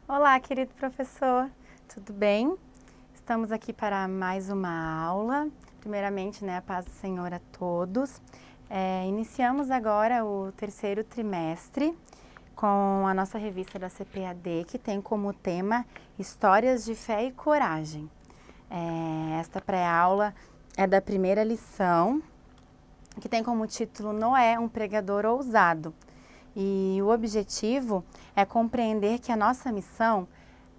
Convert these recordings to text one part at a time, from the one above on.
Olá, querido professor, tudo bem? Estamos aqui para mais uma aula. Primeiramente, a paz do Senhor a todos. Iniciamos agora o terceiro trimestre com a nossa revista da CPAD, que tem como tema Histórias de Fé e Coragem. Esta pré-aula é da primeira lição, que tem como título Noé, um pregador ousado. E o objetivo é compreender que a nossa missão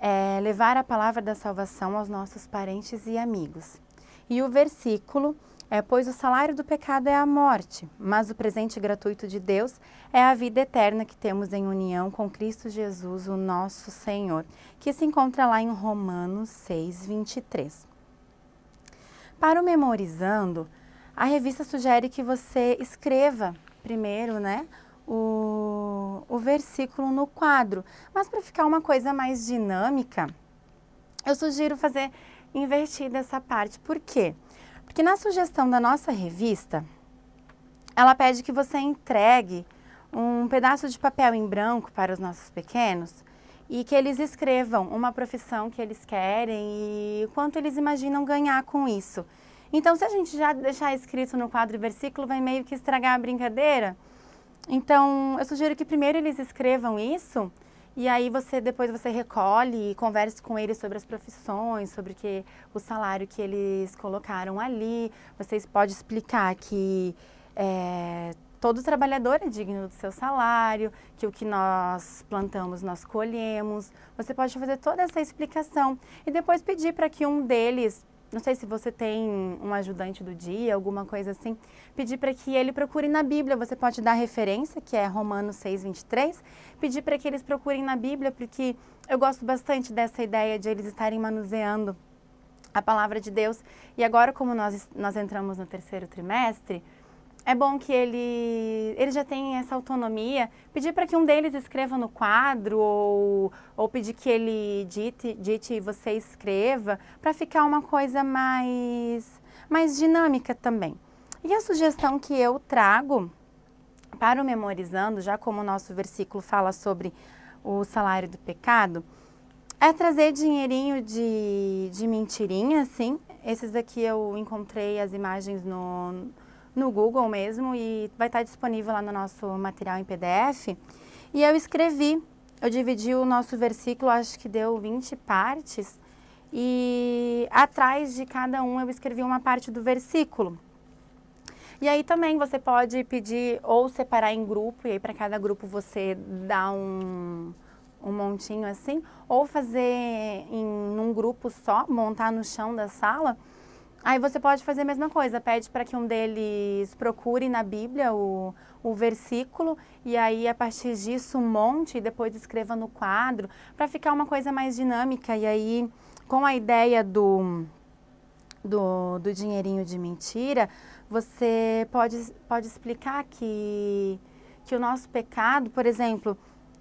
é levar a palavra da salvação aos nossos parentes e amigos. E o versículo é: pois o salário do pecado é a morte, mas o presente gratuito de Deus é a vida eterna que temos em união com Cristo Jesus, o nosso Senhor, que se encontra lá em Romanos 6, 23. Para o Memorizando, a revista sugere que você escreva primeiro, o versículo no quadro. Mas para ficar uma coisa mais dinâmica, eu sugiro fazer invertida essa parte. Por quê? Porque na sugestão da nossa revista, ela pede que você entregue um pedaço de papel em branco para os nossos pequenos e que eles escrevam uma profissão que eles querem e quanto eles imaginam ganhar com isso. Então, se a gente já deixar escrito no quadro e versículo, vai meio que estragar a brincadeira. Então, eu sugiro que primeiro eles escrevam isso e aí depois você recolhe e converse com eles sobre as profissões, sobre o salário que eles colocaram ali. Vocês podem explicar que todo trabalhador é digno do seu salário, que o que nós plantamos nós colhemos. Você pode fazer toda essa explicação e depois pedir para que um deles, não sei se você tem um ajudante do dia, alguma coisa assim, pedir para que ele procure na Bíblia. Você pode dar referência, que é Romanos 6, 23, pedir para que eles procurem na Bíblia, porque eu gosto bastante dessa ideia de eles estarem manuseando a palavra de Deus. E agora, como nós entramos no terceiro trimestre, é bom que ele já tem essa autonomia, pedir para que um deles escreva no quadro ou pedir que ele dite e você escreva, para ficar uma coisa mais dinâmica também. E a sugestão que eu trago para o Memorizando, já como o nosso versículo fala sobre o salário do pecado, é trazer dinheirinho de mentirinha, assim. Esses daqui eu encontrei as imagens no Google mesmo e vai estar disponível lá no nosso material em PDF. E eu dividi o nosso versículo, acho que deu 20 partes, e atrás de cada um eu escrevi uma parte do versículo. E aí também você pode pedir ou separar em grupo, e aí para cada grupo você dá um montinho assim, ou fazer num grupo só, montar no chão da sala. Aí você pode fazer a mesma coisa, pede para que um deles procure na Bíblia o versículo e aí a partir disso monte e depois escreva no quadro, para ficar uma coisa mais dinâmica. E aí, com a ideia do dinheirinho de mentira, você pode explicar que o nosso pecado, por exemplo,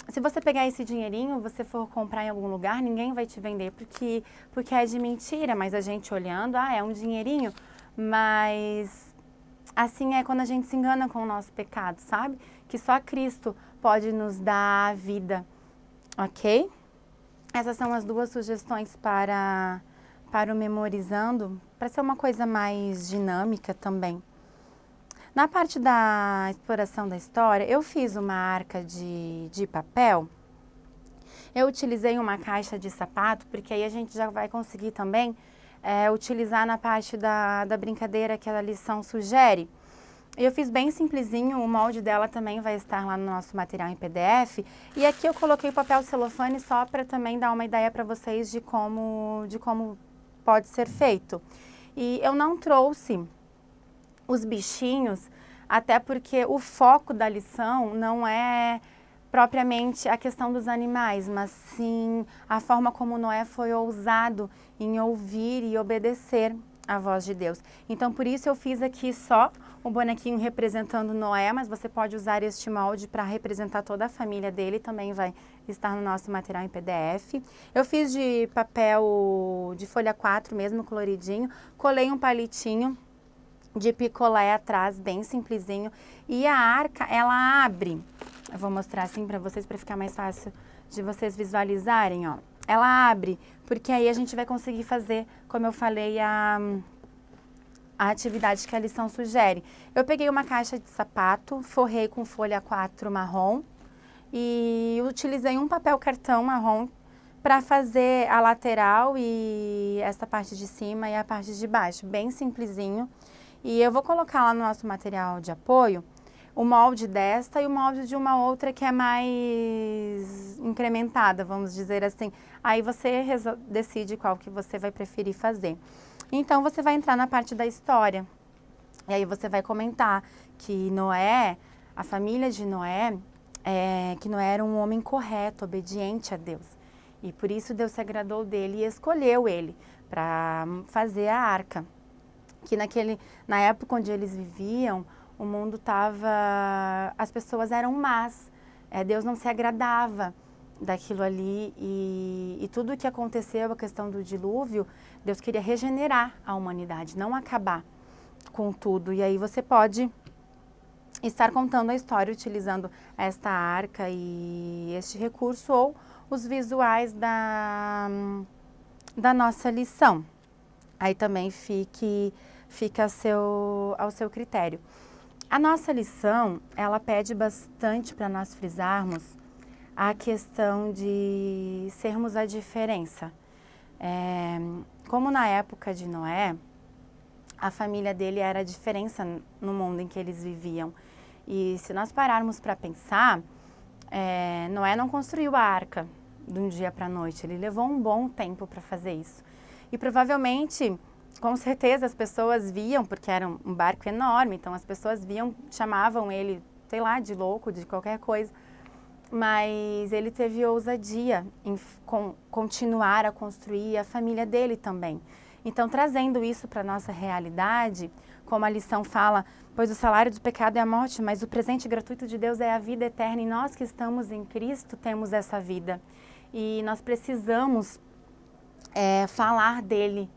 se você pegar esse dinheirinho, você for comprar em algum lugar, ninguém vai te vender porque é de mentira, mas a gente olhando, é um dinheirinho, mas assim é quando a gente se engana com o nosso pecado, sabe? Que só Cristo pode nos dar a vida, ok? Essas são as duas sugestões para o Memorizando, para ser uma coisa mais dinâmica também. Na parte da exploração da história, eu fiz uma arca de papel. Eu utilizei uma caixa de sapato, porque aí a gente já vai conseguir também utilizar na parte da brincadeira que a lição sugere. Eu fiz bem simplesinho, o molde dela também vai estar lá no nosso material em PDF. E aqui eu coloquei o papel celofane só para também dar uma ideia para vocês de como pode ser feito. E eu não trouxe os bichinhos, até porque o foco da lição não é propriamente a questão dos animais, mas sim a forma como Noé foi ousado em ouvir e obedecer a voz de Deus. Então, por isso eu fiz aqui só o bonequinho representando Noé, mas você pode usar este molde para representar toda a família dele, também vai estar no nosso material em PDF. Eu fiz de papel de folha 4 mesmo, coloridinho, colei um palitinho de picolé atrás, bem simplesinho, e a arca, ela abre Eu vou mostrar assim para vocês, para ficar mais fácil de vocês visualizarem, ó. Ela abre, porque aí a gente vai conseguir fazer, como eu falei, a atividade que a lição sugere. Eu peguei uma caixa de sapato, forrei com folha 4 marrom e utilizei um papel cartão marrom para fazer a lateral e essa parte de cima e a parte de baixo, bem simplesinho. E eu vou colocar lá no nosso material de apoio o molde desta e o molde de uma outra que é mais incrementada, vamos dizer assim. Aí você decide qual que você vai preferir fazer. Então, você vai entrar na parte da história. E aí você vai comentar que Noé, a família de Noé, que Noé era um homem correto, obediente a Deus. E por isso Deus se agradou dele e escolheu ele para fazer a arca. Que na época onde eles viviam, o mundo estava... As pessoas eram más. Deus não se agradava daquilo ali e tudo o que aconteceu, a questão do dilúvio, Deus queria regenerar a humanidade, não acabar com tudo. E aí você pode estar contando a história utilizando esta arca e este recurso ou os visuais da nossa lição. Aí também fica ao seu critério. A nossa lição, ela pede bastante para nós frisarmos a questão de sermos a diferença. Como na época de Noé, a família dele era a diferença no mundo em que eles viviam. E se nós pararmos para pensar, Noé não construiu a arca de um dia para a noite, ele levou um bom tempo para fazer isso. E provavelmente, com certeza, as pessoas viam, porque era um barco enorme, então as pessoas viam, chamavam ele, sei lá, de louco, de qualquer coisa. Mas ele teve ousadia em continuar a construir a família dele também. Então, trazendo isso para a nossa realidade, como a lição fala, pois o salário do pecado é a morte, mas o presente gratuito de Deus é a vida eterna, e nós que estamos em Cristo temos essa vida. E nós precisamos falar dele,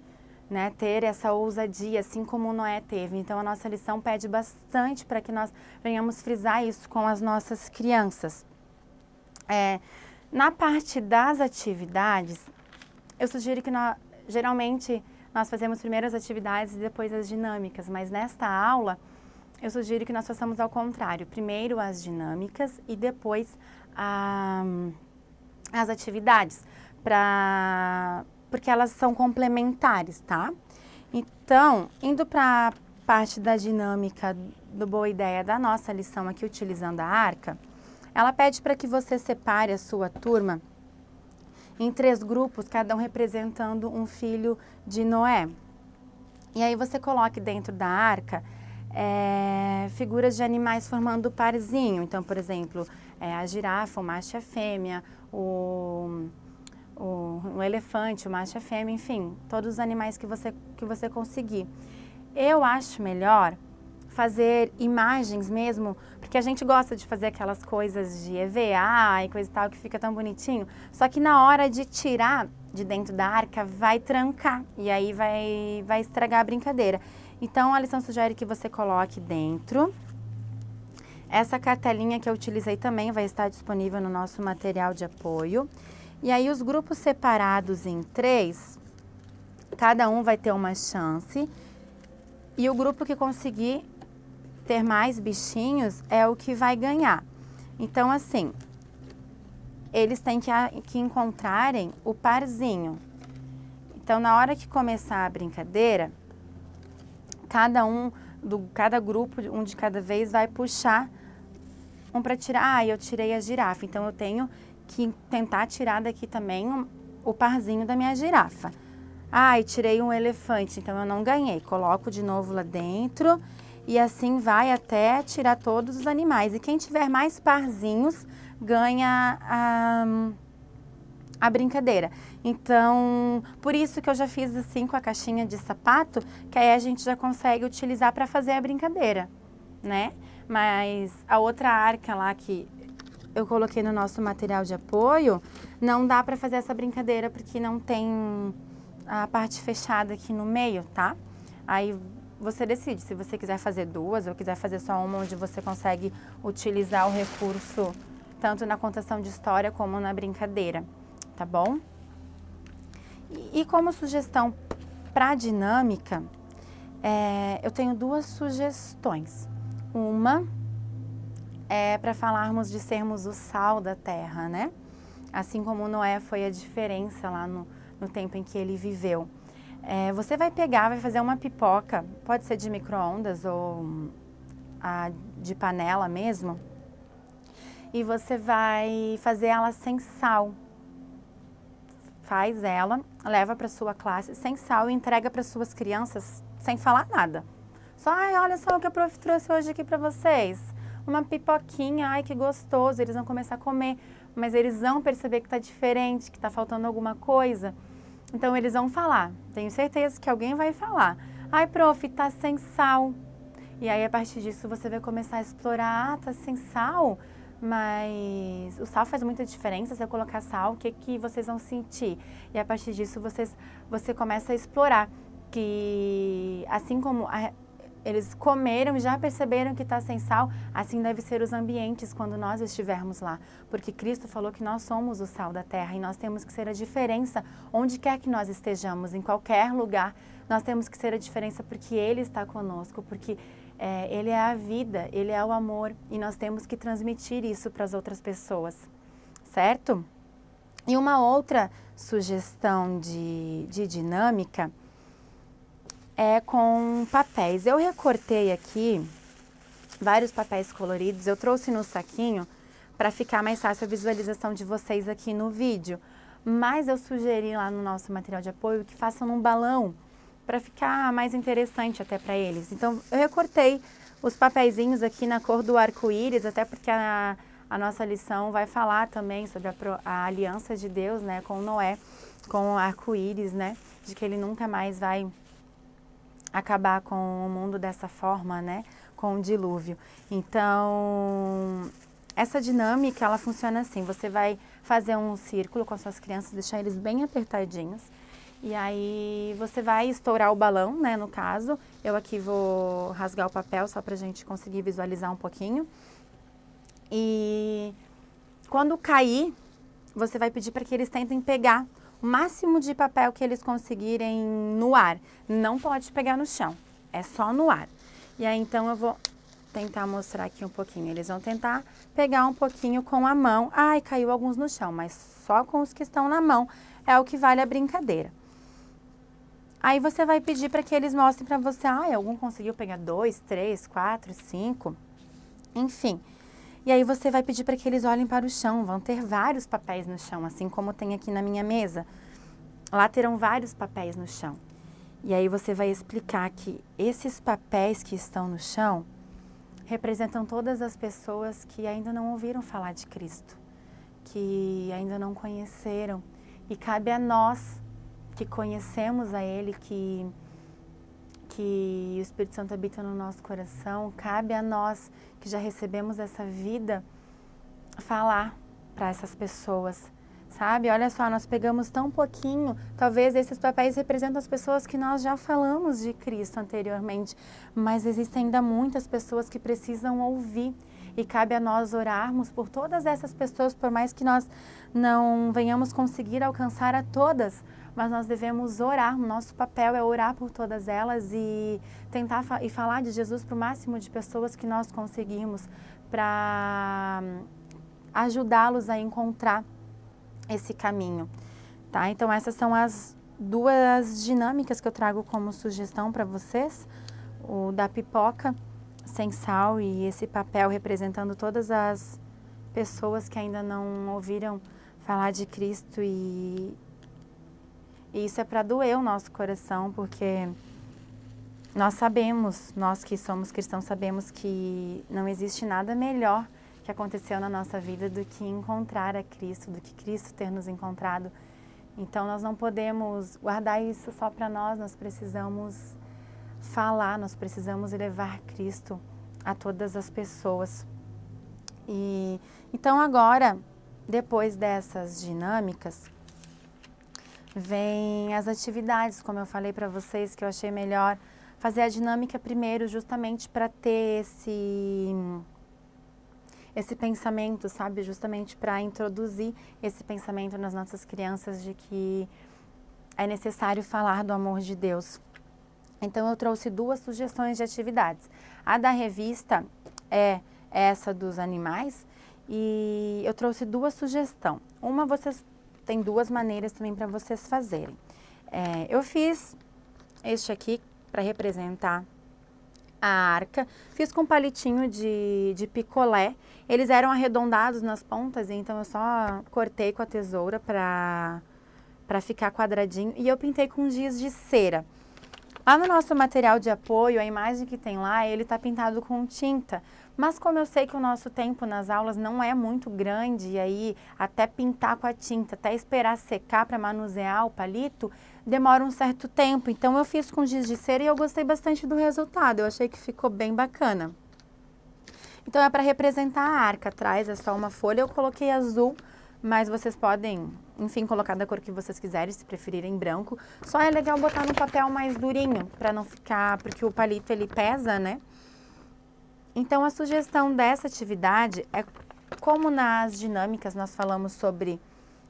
né, ter essa ousadia, assim como Noé teve. Então, a nossa lição pede bastante para que nós venhamos frisar isso com as nossas crianças. Na parte das atividades, eu sugiro que geralmente nós fazemos primeiro as atividades e depois as dinâmicas, mas nesta aula eu sugiro que nós façamos ao contrário, primeiro as dinâmicas e depois as atividades, porque elas são complementares, tá? Então, indo para a parte da dinâmica do Boa Ideia da nossa lição aqui, utilizando a arca, ela pede para que você separe a sua turma em 3 grupos, cada um representando um filho de Noé. E aí você coloque dentro da arca figuras de animais formando parzinho. Então, por exemplo, a girafa, o macho e a fêmea, o elefante, o macho e a fêmea, enfim, todos os animais que você conseguir. Eu acho melhor fazer imagens mesmo, porque a gente gosta de fazer aquelas coisas de EVA e coisa e tal, que fica tão bonitinho, só que na hora de tirar de dentro da arca vai trancar e aí vai estragar a brincadeira. Então a lição sugere que você coloque dentro. Essa cartelinha que eu utilizei também vai estar disponível no nosso material de apoio. E aí os grupos separados em 3, cada um vai ter uma chance. E o grupo que conseguir ter mais bichinhos é o que vai ganhar. Então, assim, eles têm que encontrarem o parzinho. Então, na hora que começar a brincadeira, cada grupo, um de cada vez, vai puxar um para tirar. Eu tirei a girafa, então eu tenho que tentar tirar daqui também o parzinho da minha girafa. E tirei um elefante, então eu não ganhei. Coloco de novo lá dentro e assim vai até tirar todos os animais. E quem tiver mais parzinhos ganha a brincadeira. Então, por isso que eu já fiz assim com a caixinha de sapato, que aí a gente já consegue utilizar para fazer a brincadeira, né? Mas a outra arca lá que eu coloquei no nosso material de apoio, não dá para fazer essa brincadeira porque não tem a parte fechada aqui no meio, tá? Aí você decide se você quiser fazer duas ou quiser fazer só uma, onde você consegue utilizar o recurso tanto na contação de história como na brincadeira, tá bom? E como sugestão para dinâmica, eu tenho duas sugestões. Uma é para falarmos de sermos o sal da terra, né? Assim como Noé foi a diferença lá no tempo em que ele viveu. Você vai pegar, vai fazer uma pipoca, pode ser de micro-ondas ou de panela mesmo, e você vai fazer ela sem sal. Faz ela, leva para sua classe sem sal e entrega para suas crianças sem falar nada. Só, olha só o que a prof trouxe hoje aqui para vocês. Uma pipoquinha, ai que gostoso, eles vão começar a comer, mas eles vão perceber que está diferente, que está faltando alguma coisa. Então eles vão falar, tenho certeza que alguém vai falar. Ai prof, tá sem sal. E aí a partir disso você vai começar a explorar, tá sem sal? Mas o sal faz muita diferença, se eu colocar sal, o que vocês vão sentir? E a partir disso você começa a explorar, que assim como eles comeram e já perceberam que está sem sal, assim deve ser os ambientes quando nós estivermos lá. Porque Cristo falou que nós somos o sal da terra e nós temos que ser a diferença onde quer que nós estejamos, em qualquer lugar. Nós temos que ser a diferença porque Ele está conosco, porque Ele é a vida, Ele é o amor e nós temos que transmitir isso para as outras pessoas, certo? E uma outra sugestão de dinâmica é com papéis. Eu recortei aqui vários papéis coloridos, eu trouxe no saquinho para ficar mais fácil a visualização de vocês aqui no vídeo. Mas eu sugeri lá no nosso material de apoio que façam num balão para ficar mais interessante até para eles. Então eu recortei os papeizinhos aqui na cor do arco-íris, até porque a nossa lição vai falar também sobre a aliança de Deus, né, com Noé, com o arco-íris, né, de que ele nunca mais vai acabar com o mundo dessa forma, né, com o dilúvio. Então, essa dinâmica, ela funciona assim, você vai fazer um círculo com as suas crianças, deixar eles bem apertadinhos, e aí você vai estourar o balão, né, no caso. Eu aqui vou rasgar o papel só pra gente conseguir visualizar um pouquinho. E quando cair, você vai pedir para que eles tentem pegar o máximo de papel que eles conseguirem no ar. Não pode pegar no chão, é só no ar. E aí então eu vou tentar mostrar aqui um pouquinho. Eles vão tentar pegar um pouquinho com a mão. Ai, caiu alguns no chão, mas só com os que estão na mão é o que vale a brincadeira. Aí você vai pedir para que eles mostrem para você, algum conseguiu pegar 2, 3, 4, 5, enfim. E aí você vai pedir para que eles olhem para o chão, vão ter vários papéis no chão, assim como tem aqui na minha mesa. Lá terão vários papéis no chão. E aí você vai explicar que esses papéis que estão no chão representam todas as pessoas que ainda não ouviram falar de Cristo, que ainda não conheceram. E cabe a nós que conhecemos a Ele, que o Espírito Santo habita no nosso coração, cabe a nós que já recebemos essa vida falar para essas pessoas, sabe? Olha só, nós pegamos tão pouquinho, talvez esses papéis representam as pessoas que nós já falamos de Cristo anteriormente, mas existem ainda muitas pessoas que precisam ouvir e cabe a nós orarmos por todas essas pessoas, por mais que nós não venhamos conseguir alcançar a todas, mas nós devemos orar, o nosso papel é orar por todas elas e tentar e falar de Jesus para o máximo de pessoas que nós conseguirmos, para ajudá-los a encontrar esse caminho, tá? Então essas são as duas dinâmicas que eu trago como sugestão para vocês, o da pipoca sem sal e esse papel representando todas as pessoas que ainda não ouviram falar de Cristo e isso é para doer o nosso coração, porque nós sabemos, nós que somos cristãos sabemos que não existe nada melhor que aconteceu na nossa vida do que encontrar a Cristo, do que Cristo ter nos encontrado. Então nós não podemos guardar isso só para nós precisamos falar, nós precisamos levar Cristo a todas as pessoas. E então agora, depois dessas dinâmicas, vem as atividades, como eu falei para vocês, que eu achei melhor fazer a dinâmica primeiro, justamente para ter esse pensamento, sabe? Justamente para introduzir esse pensamento nas nossas crianças de que é necessário falar do amor de Deus. Então, eu trouxe 2 sugestões de atividades. A da revista é essa dos animais e eu trouxe 2 sugestões. Uma, vocês têm 2 maneiras também para vocês fazerem. Eu fiz este aqui para representar a arca, fiz com palitinho de picolé. Eles eram arredondados nas pontas, então eu só cortei com a tesoura para ficar quadradinho e eu pintei com giz de cera. Lá no nosso material de apoio, a imagem que tem lá, ele está pintado com tinta. Mas como eu sei que o nosso tempo nas aulas não é muito grande, e aí até pintar com a tinta, até esperar secar para manusear o palito, demora um certo tempo. Então eu fiz com giz de cera e eu gostei bastante do resultado. Eu achei que ficou bem bacana. Então é para representar a arca. Atrás é só uma folha, eu coloquei azul, mas vocês podem, enfim, colocar da cor que vocês quiserem, se preferirem branco. Só é legal botar no papel mais durinho, para não ficar, porque o palito ele pesa, né? Então a sugestão dessa atividade é, como nas dinâmicas nós falamos sobre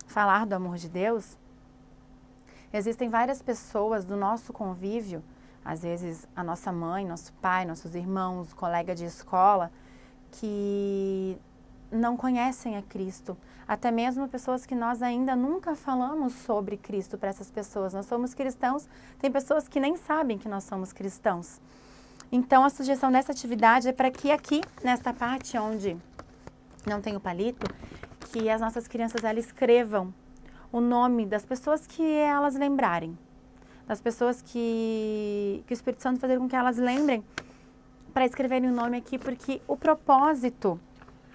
falar do amor de Deus, existem várias pessoas do nosso convívio, às vezes a nossa mãe, nosso pai, nossos irmãos, colega de escola, que não conhecem a Cristo. Até mesmo pessoas que nós ainda nunca falamos sobre Cristo para essas pessoas. Nós somos cristãos, tem pessoas que nem sabem que nós somos cristãos. Então, a sugestão dessa atividade é para que aqui, nesta parte onde não tem o palito, que as nossas crianças elas escrevam o nome das pessoas que elas lembrarem. Das pessoas que o Espírito Santo fazer com que elas lembrem para escreverem o nome aqui, porque o propósito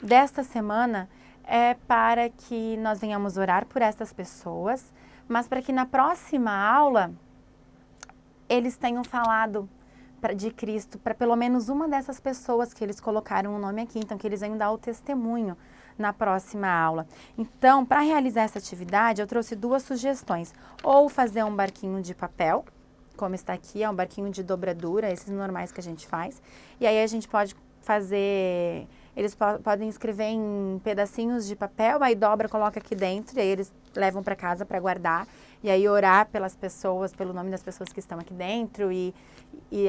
desta semana é para que nós venhamos orar por essas pessoas, mas para que na próxima aula eles tenham falado de Cristo para pelo menos uma dessas pessoas que eles colocaram o nome aqui, então que eles venham dar o testemunho na próxima aula. Então, para realizar essa atividade, eu trouxe 2 sugestões. Ou fazer um barquinho de papel, como está aqui, é um barquinho de dobradura, esses normais que a gente faz. E aí a gente pode fazer, eles podem escrever em pedacinhos de papel, aí dobra, coloca aqui dentro, e aí eles levam para casa para guardar. E aí orar pelas pessoas, pelo nome das pessoas que estão aqui dentro e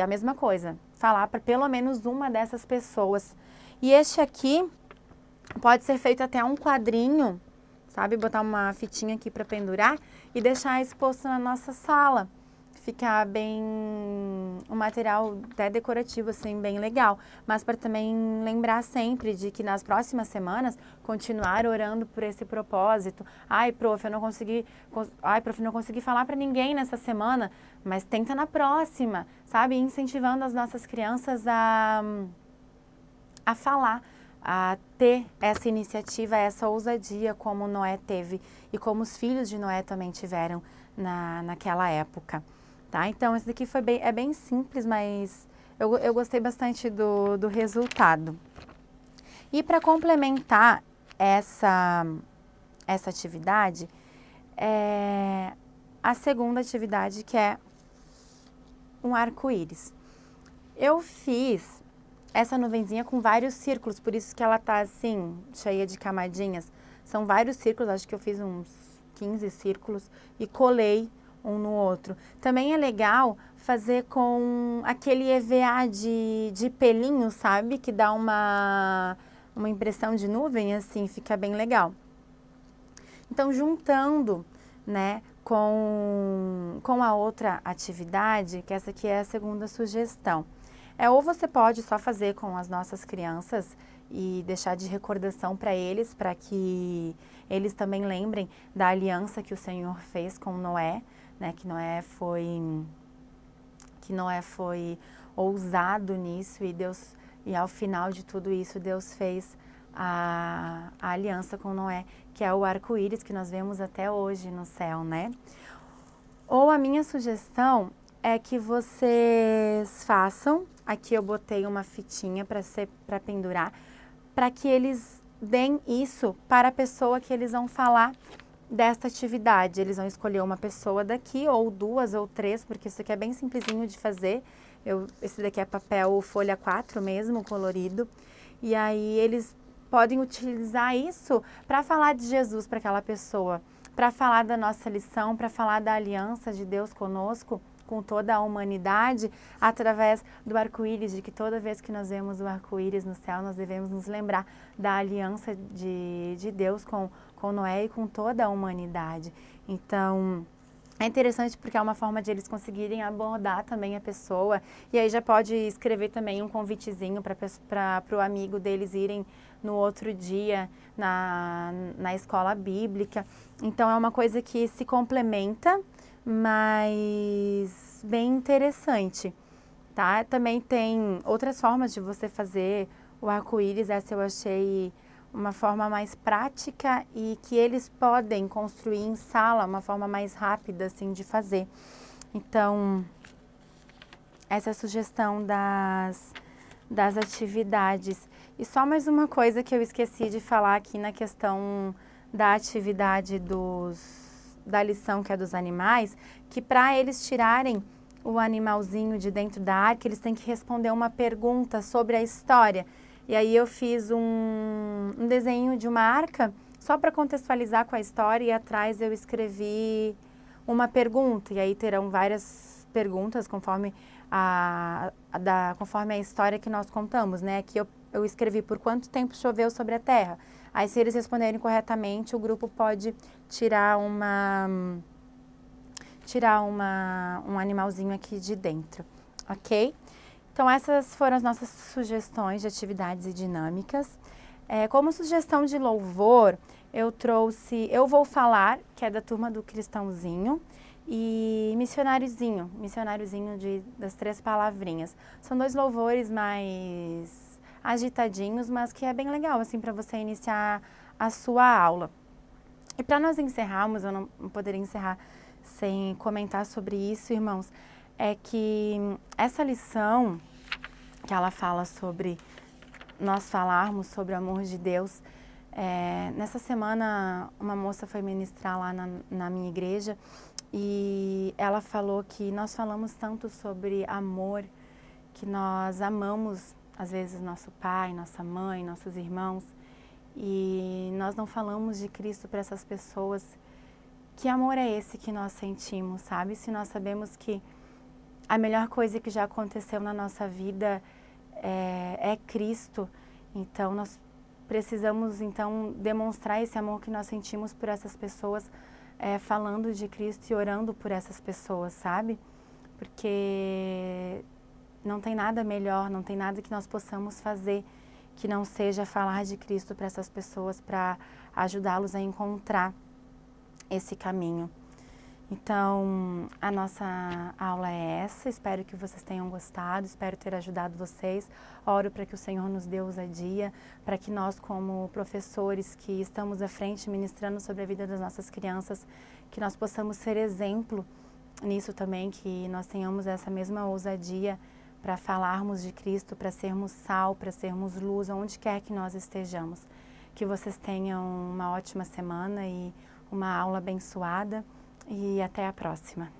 a mesma coisa, falar para pelo menos uma dessas pessoas. E este aqui pode ser feito até um quadrinho, sabe? Botar uma fitinha aqui para pendurar e deixar exposto na nossa sala. Ficar bem, um material até decorativo, assim, bem legal. Mas para também lembrar sempre de que nas próximas semanas, continuar orando por esse propósito. Ai, prof, eu não consegui falar para ninguém nessa semana, mas tenta na próxima, sabe? Incentivando as nossas crianças a falar, a ter essa iniciativa, essa ousadia como Noé teve e como os filhos de Noé também tiveram naquela época. Tá? Então, esse daqui é bem simples, mas eu gostei bastante do resultado. E para complementar essa atividade, a segunda atividade, que é um arco-íris. Eu fiz essa nuvenzinha com vários círculos, por isso que ela tá assim, cheia de camadinhas. São vários círculos, acho que eu fiz uns 15 círculos e colei um no outro. Também é legal fazer com aquele EVA de pelinho, sabe? Que dá uma impressão de nuvem, assim, fica bem legal. Então, juntando, né, com a outra atividade, que essa aqui é a segunda sugestão. Ou você pode só fazer com as nossas crianças e deixar de recordação para eles, para que eles também lembrem da aliança que o Senhor fez com Noé, né, que Noé foi ousado nisso e ao final de tudo isso Deus fez a aliança com Noé, que é o arco-íris que nós vemos até hoje no céu, né? Ou a minha sugestão é que vocês façam, aqui eu botei uma fitinha para pendurar, para que eles deem isso para a pessoa que eles vão falar desta atividade. Eles vão escolher uma pessoa daqui, ou 2 ou 3, porque isso aqui é bem simplesinho de fazer. Esse daqui é papel folha 4 mesmo, colorido. E aí eles podem utilizar isso para falar de Jesus para aquela pessoa, para falar da nossa lição, para falar da aliança de Deus conosco, com toda a humanidade, através do arco-íris, de que toda vez que nós vemos o arco-íris no céu, nós devemos nos lembrar da aliança de Deus com Noé e com toda a humanidade. Então, é interessante porque é uma forma de eles conseguirem abordar também a pessoa, e aí já pode escrever também um convitezinho para o amigo deles irem no outro dia na escola bíblica. Então, é uma coisa que se complementa, mas bem interessante, tá? Também tem outras formas de você fazer o arco-íris. Essa eu achei uma forma mais prática e que eles podem construir em sala, uma forma mais rápida assim de fazer. Então, essa é a sugestão das atividades. E só mais uma coisa que eu esqueci de falar aqui na questão da atividade da lição, que é dos animais, que para eles tirarem o animalzinho de dentro da arca, eles têm que responder uma pergunta sobre a história. E aí eu fiz um desenho de uma arca, só para contextualizar com a história, e atrás eu escrevi uma pergunta, e aí terão várias perguntas conforme conforme a história que nós contamos, né? Aqui eu escrevi por quanto tempo choveu sobre a terra. Aí, se eles responderem corretamente, o grupo pode tirar um animalzinho aqui de dentro, ok? Então, essas foram as nossas sugestões de atividades e dinâmicas. Como sugestão de louvor, eu vou falar, que é da turma do Cristãozinho, e missionáriozinho das 3 palavrinhas. São 2 louvores mais agitadinhos, mas que é bem legal, assim, para você iniciar a sua aula. E para nós encerrarmos, eu não poderia encerrar sem comentar sobre isso, irmãos, é que essa lição que ela fala sobre nós falarmos sobre o amor de Deus, nessa semana uma moça foi ministrar lá na minha igreja e ela falou que nós falamos tanto sobre amor, que nós amamos às vezes nosso pai, nossa mãe, nossos irmãos, e nós não falamos de Cristo para essas pessoas. Que amor é esse que nós sentimos, sabe? Se nós sabemos que a melhor coisa que já aconteceu na nossa vida é Cristo, então nós precisamos então demonstrar esse amor que nós sentimos por essas pessoas, falando de Cristo e orando por essas pessoas, sabe? Porque não tem nada melhor, não tem nada que nós possamos fazer que não seja falar de Cristo para essas pessoas, para ajudá-los a encontrar esse caminho. Então, a nossa aula é essa, espero que vocês tenham gostado, espero ter ajudado vocês. Oro para que o Senhor nos dê ousadia, para que nós, como professores que estamos à frente ministrando sobre a vida das nossas crianças, que nós possamos ser exemplo nisso também, que nós tenhamos essa mesma ousadia para falarmos de Cristo, para sermos sal, para sermos luz, onde quer que nós estejamos. Que vocês tenham uma ótima semana e uma aula abençoada. E até a próxima.